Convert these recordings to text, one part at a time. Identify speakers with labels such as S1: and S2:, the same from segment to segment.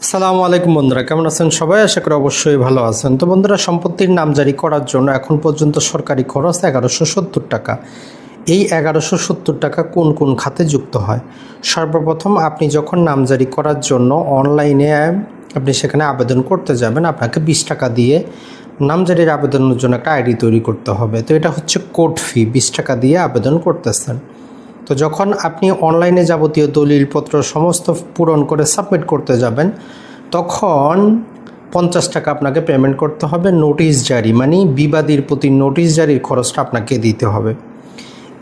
S1: আসসালামু আলাইকুম বন্ধুরা, কেমন আছেন সবাই? আশা করি অবশ্যই ভালো আছেন। তো বন্ধুরা, সম্পত্তির নামজারি করার জন্য এখন পর্যন্ত সরকারি খরচ 1170 টাকা। এই 1170 টাকা কোন কোন খাতে যুক্ত হয়? সর্বপ্রথম আপনি যখন নামজারি করার জন্য অনলাইনে আপনি সেখানে আবেদন করতে যাবেন, আপনাকে 20 টাকা দিয়ে নামজারির আবেদনের জন্য একটা আইডি তৈরি করতে হবে। তো এটা হচ্ছে কোড ফি, 20 টাকা দিয়ে আবেদন করতেছেন। তো যখন আপনি অনলাইনে যাবতীয় দলিলপত্র সমস্ত পূরণ করে সাবমিট করতে যাবেন, তখন 50 টাকা আপনাকে পেমেন্ট করতে হবে। নোটিশ জারি মানে বিবাদীর প্রতি নোটিশ জারির খরচটা আপনাকে দিতে হবে।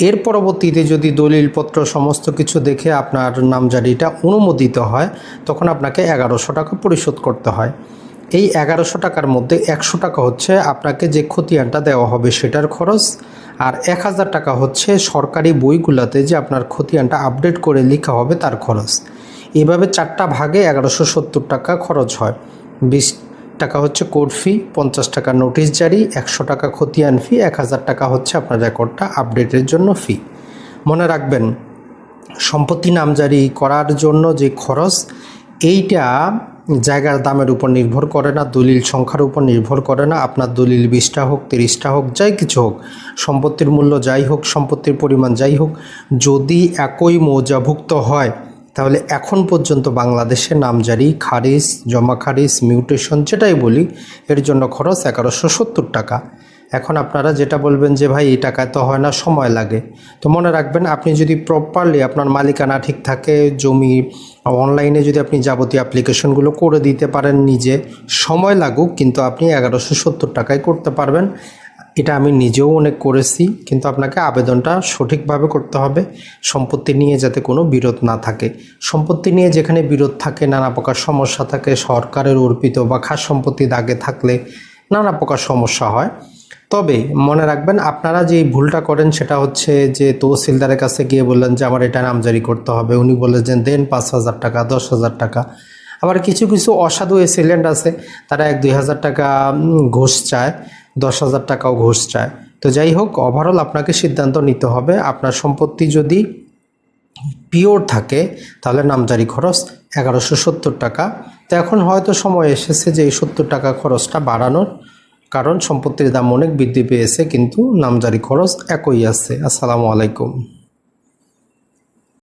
S1: এর পরবর্তীতে যদি দলিলপত্র সমস্ত কিছু দেখে আপনার নামজারিটা অনুমোদিত হয়, তখন আপনাকে 1100 টাকা পরিশোধ করতে হয়। এই 1100 টাকার মধ্যে 100 টাকা হচ্ছে আপনাকে যে খতিয়ানটা দেওয়া হবে সেটার খরচ, আর 1000 টাকা হচ্ছে সরকারি বইগুলোতে যে আপনার খতিয়ানটা আপডেট করে লেখা হবে তার খরচ। এভাবে 4টা ভাগে 1170 টাকা খরচ হয়। 20 টাকা হচ্ছে কোড ফি, 50 টাকা নোটিশ জারি, 100 টাকা খতিয়ান ফি, 1000 টাকা হচ্ছে আপনার রেকর্ডটা আপডেটের জন্য ফি। মনে রাখবেন, সম্পত্তি নামজারি করার জন্য যে খরচ, এইটা জায়গার দামের উপর নির্ভর করে না, দলিল সংখ্যার উপর নির্ভর করে না। আপনার দলিল 20টা হোক, 30টা হোক, যাই কিছু হোক, সম্পত্তির মূল্য যাই হোক, সম্পত্তির পরিমাণ যাই হোক, যদি একই মৌজাভুক্ত হয়, তাহলে এখন পর্যন্ত বাংলাদেশে নামজারি, খারিজ, জমা খারিজ, মিউটেশন যেটাই বলি, এর জন্য খরচ 1170 টাকা। এখন আপনারা যেটা বলবেন যে ভাই এই টাকায় তো হয় না, সময় লাগে। তো মনে রাখবেন, আপনি যদি প্রপারলি আপনার মালিকানা ঠিক থাকে, জমি অনলাইনে যদি আপনি যাবতীয় অ্যাপ্লিকেশনগুলো করে দিতে পারেন নিজে, সময় লাগুক কিন্তু আপনি 1170 টাকায় করতে পারবেন। এটা আমি নিজেও অনেক করেছি, কিন্তু আপনাকে আবেদনটা সঠিকভাবে করতে হবে। সম্পত্তি নিয়ে যাতে কোনো বিরোধ না থাকে। সম্পত্তি নিয়ে যেখানে বিরোধ থাকে, নানা প্রকার সমস্যা থাকে, সরকারের অর্পিত বা খাস সম্পত্তি দাগে থাকলে নানা প্রকার সমস্যা হয়। তবে মনে রাখবেন, আপনারা যে ভুলটা করেন সেটা হচ্ছে যে তহসিলদারের কাছে গিয়ে বললেন যে আমার এটা নামজারি করতে হবে, উনি বললেন যে দেন 5,000 টাকা, 10,000 টাকা। আবার কিছু কিছু অসাধু এসিলেন্ট আছে, তারা 1-2 হাজার টাকা ঘুষ চায়, 10,000 টাকাও ঘুষ চায়। তো যাই হোক, ওভারঅল আপনাকে সিদ্ধান্ত নিতে হবে। আপনার সম্পত্তি যদি পিওর থাকে তাহলে নামজারি খরচ 1170 টাকা। তো এখন হয়তো সময় এসেছে যে এই 70 টাকা খরচটা বাড়ানোর, কারণ সম্পত্তির দাম অনেক বৃদ্ধি পেয়েছে, কিন্তু নামজারি খরচ একই আছে। আসসালামু আলাইকুম।